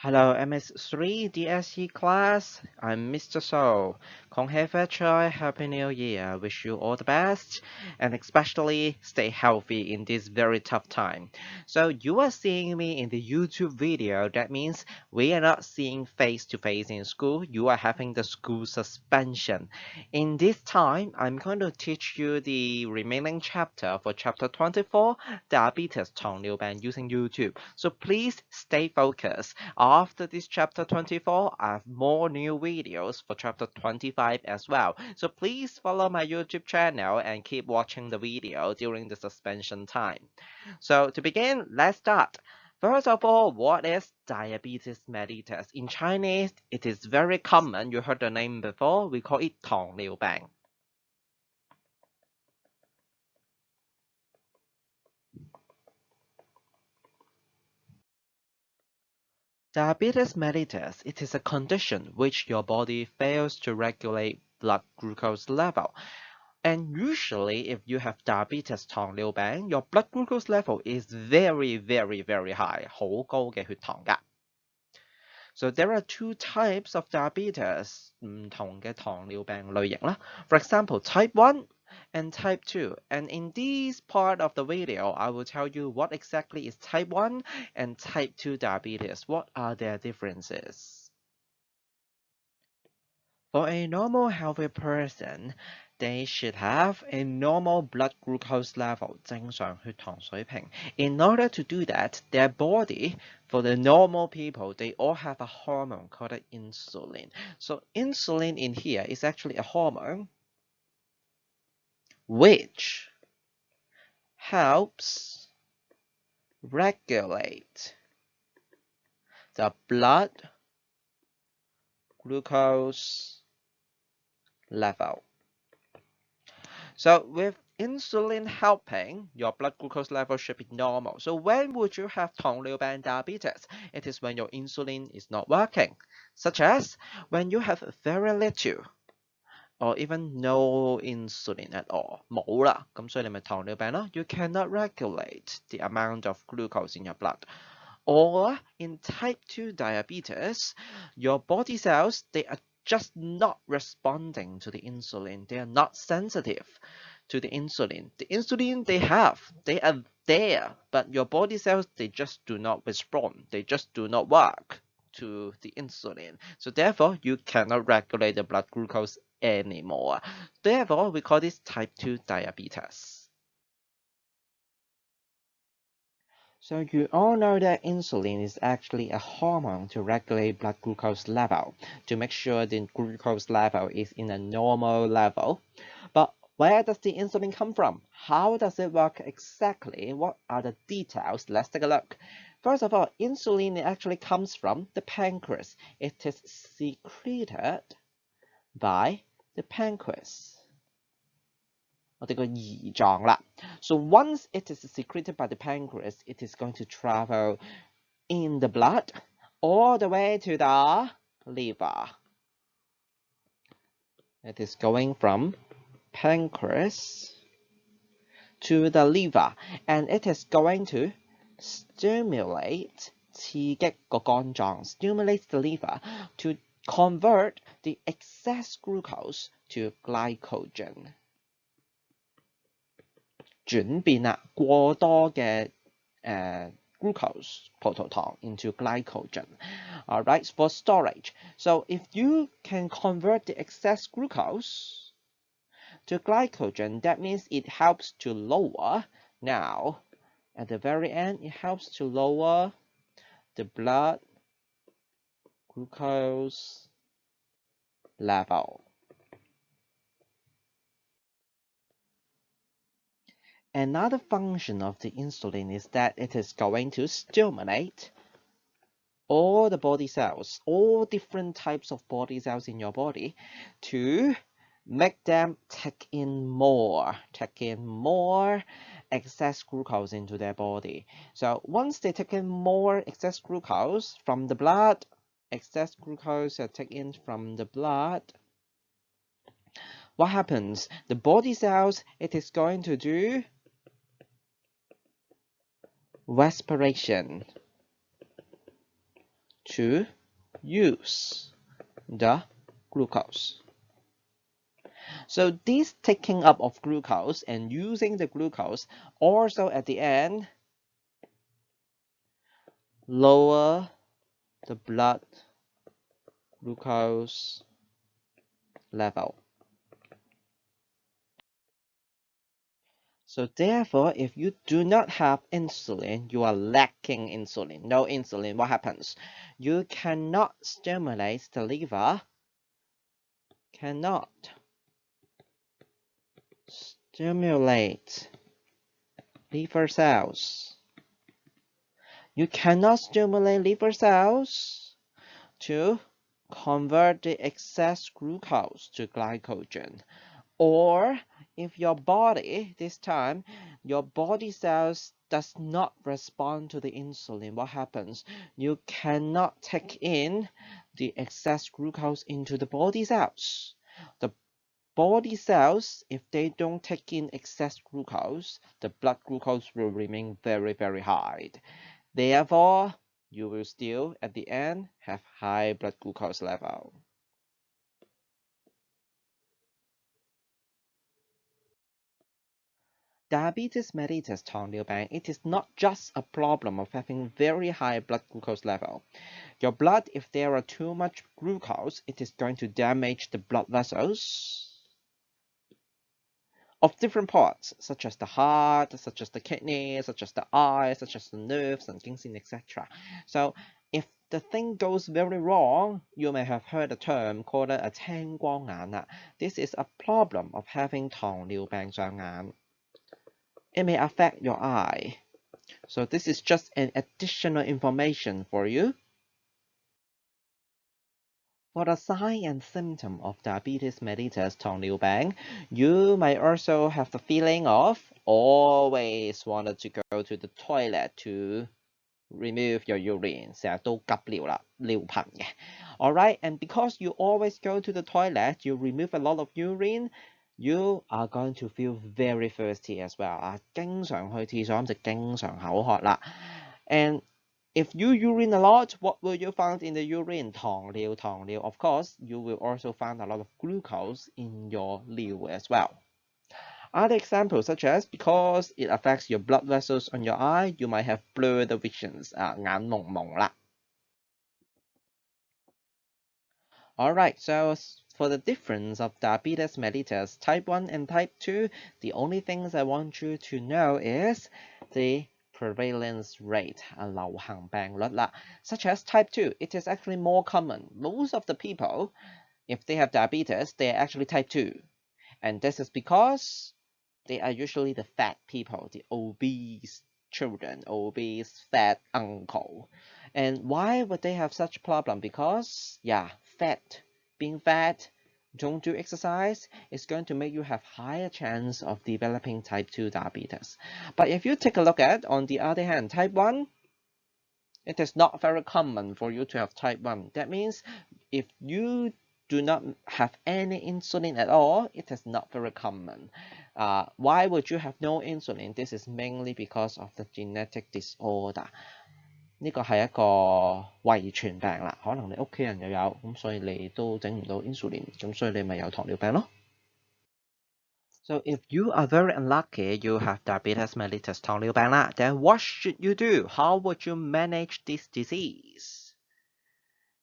Hello, MS3 DSE class. I'm Mr. So. 恭喜發財, Happy New Year. Wish you all the best, and especially stay healthy in this very tough time. So you are seeing me in the YouTube video. That means we are not seeing face to face in school. You are having the school suspension. In this time, I'm going to teach you the remaining chapter for chapter 24, diabetes 糖尿病 using YouTube. So please stay focused. After this chapter 24, I have more new videos for chapter 25 as well. So please follow my YouTube channel and keep watching the video during the suspension time. So to begin, let's start. First of all, what is diabetes mellitus? In Chinese, it is very common. You heard the name before. We call it 糖尿病. Diabetes mellitus, it is a condition which your body fails to regulate blood glucose level. And usually if you have diabetes 糖尿病, your blood glucose level is very high, 好高嘅血糖㗎. So there are two types of diabetes, 唔同嘅糖尿病類型啦. For example, type 1 and type 2. And in this part of the video, I will tell you what exactly is type 1 and type 2 diabetes. What are their differences? For a normal healthy person, they should have a normal blood glucose level, 正常血糖水平. In order to do that, their body, for the normal people, they all have a hormone called insulin. So insulin in here is actually a hormone which helps regulate the blood glucose level. So with insulin helping, your blood glucose level should be normal. So when would you have 糖尿病 diabetes? It is when your insulin is not working, such as when you have very little or even no insulin at all. 冇啦，咁所以你咪糖尿病囉。You cannot regulate the amount of glucose in your blood. Or in type 2 diabetes, your body cells, they are just not responding to the insulin. They are not sensitive to the insulin. The insulin they are there, but your body cells, they just do not respond. They just do not work to the insulin. So therefore, you cannot regulate the blood glucose anymore. Therefore, we call this type 2 diabetes. So you all know that insulin is actually a hormone to regulate blood glucose level, to make sure the glucose level is in a normal level. But where does the insulin come from? How does it work exactly? What are the details? Let's take a look. First of all, insulin actually comes from the pancreas. It is secreted by the pancreas. So once it is secreted by the pancreas, it is going to travel in the blood all the way to the liver. It is going from pancreas to the liver, and it is going to stimulate 刺激個肝臟 stimulate the liver to convert the excess glucose to glycogen. 轉變啦，過多嘅glucose 葡萄糖 into glycogen. Alright, for storage. So if you can convert the excess glucose to glycogen, that means it helps to lower. Now, at the very end, it helps to lower the blood glucose level. Another function of the insulin is that it is going to stimulate all the body cells, all different types of body cells in your body, to make them take in more excess glucose into their body. So once they take in more excess glucose from the blood, excess glucose are taken from the blood, what happens? The body cells, it is going to do respiration to use the glucose. So this taking up of glucose and using the glucose also at the end lower the blood glucose level. So therefore, if you do not have insulin, you are lacking insulin. No insulin, what happens? You cannot stimulate the liver, cannot stimulate liver cells. You cannot stimulate liver cells to convert the excess glucose to glycogen. Or if your body, this time, your body cells does not respond to the insulin, what happens? You cannot take in the excess glucose into the body cells. The body cells, if they don't take in excess glucose, the blood glucose will remain very, very high. Therefore, you will still, at the end, have high blood glucose level. Diabetes mellitus 糖尿病 it is not just a problem of having very high blood glucose level. Your blood, if there are too much glucose, it is going to damage the blood vessels of different parts, such as the heart, such as the kidney, such as the eye, such as the nerves, and etc. So if the thing goes very wrong, you may have heard a term called a 青光眼. This is a problem of having 糖尿病上眼. It may affect your eye. So this is just an additional information for you. For the sign and symptom of diabetes mellitus 糖尿病, you may also have the feeling of always wanted to go to the toilet to remove your urine. 成日都急尿啦，尿頻嘅。Alright, and because you always go to the toilet, you remove a lot of urine, you are going to feel very thirsty as well. 經常去廁所咁就經常口渴啦。And if you urine a lot, what will you find in the urine? 糖尿. Of course, you will also find a lot of glucose in your尿as well. Other examples such as because it affects your blood vessels on your eye, you might have blurred visions, 眼朦朦啦. Alright, so for the difference of diabetes mellitus type 1 and type 2, the only things I want you to know is the prevalence rate, 流行病率啦. Such as type 2, it is actually more common. Most of the people, if they have diabetes, they are actually type 2. And this is because they are usually the fat people, the obese children, obese fat uncle. And why would they have such problem? Because, yeah, being fat, don't do exercise, is going to make you have higher chance of developing type 2 diabetes. But if you take a look at, on the other hand, type 1, it is not very common for you to have type 1. That means if you do not have any insulin at all, it is not very common. Why would you have no insulin? This is mainly because of the genetic disorder. 呢個係一個遺傳病啦，可能你屋企人又有，咁所以你都整唔到 insulin，咁所以你咪有糖尿病咯。So if you are very unlucky, you have diabetes mellitus 糖尿病啦, then what should you do? How would you manage this disease?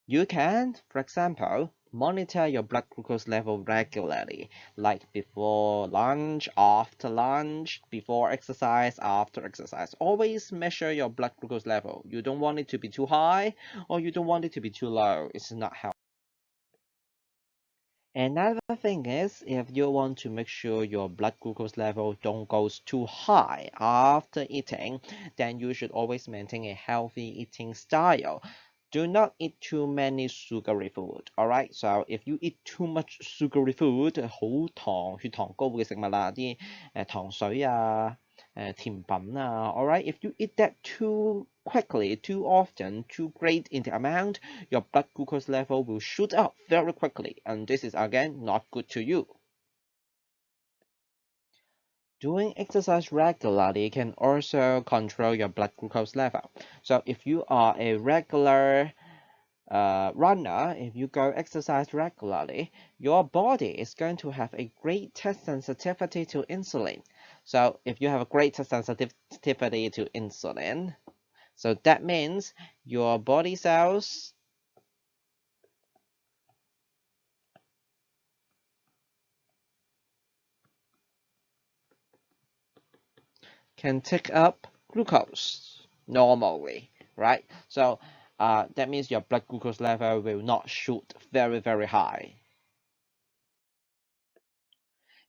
You can, for example, monitor your blood glucose level regularly, like before lunch, after lunch, before exercise, after exercise. Always measure your blood glucose level. You don't want it to be too high or you don't want it to be too low. It's not healthy. Another thing is, if you want to make sure your blood glucose level don't go too high after eating, then you should always maintain a healthy eating style. Do not eat too many sugary food. Alright, so if you eat too much sugary food, 好糖、血糖高嘅食物啦，啲糖水啊、甜品啊。Alright, if you eat that too quickly, too often, too great in the amount, your blood glucose level will shoot up very quickly, and this is again not good to you. Doing exercise regularly can also control your blood glucose level. So if you are a regular runner, if you go exercise regularly, your body is going to have a greater sensitivity to insulin. So if you have a greater sensitivity to insulin, so that means your body cells can take up glucose normally, right? So that means your blood glucose level will not shoot very, very high.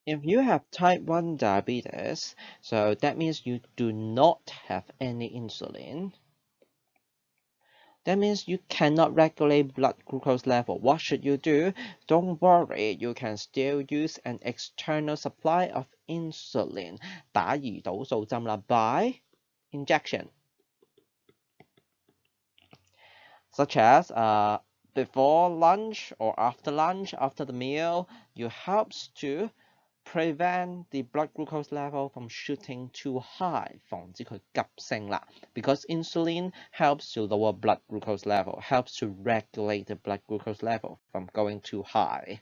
If you have type 1 diabetes, so that means you do not have any insulin. That means you cannot regulate blood glucose level. What should you do? Don't worry, you can still use an external supply of insulin. 打胰島素針啦 by injection. Such as before lunch or after the meal, you helps to prevent the blood glucose level from shooting too high, 防止佢急升啦。Because insulin helps to lower blood glucose level, helps to regulate the blood glucose level from going too high.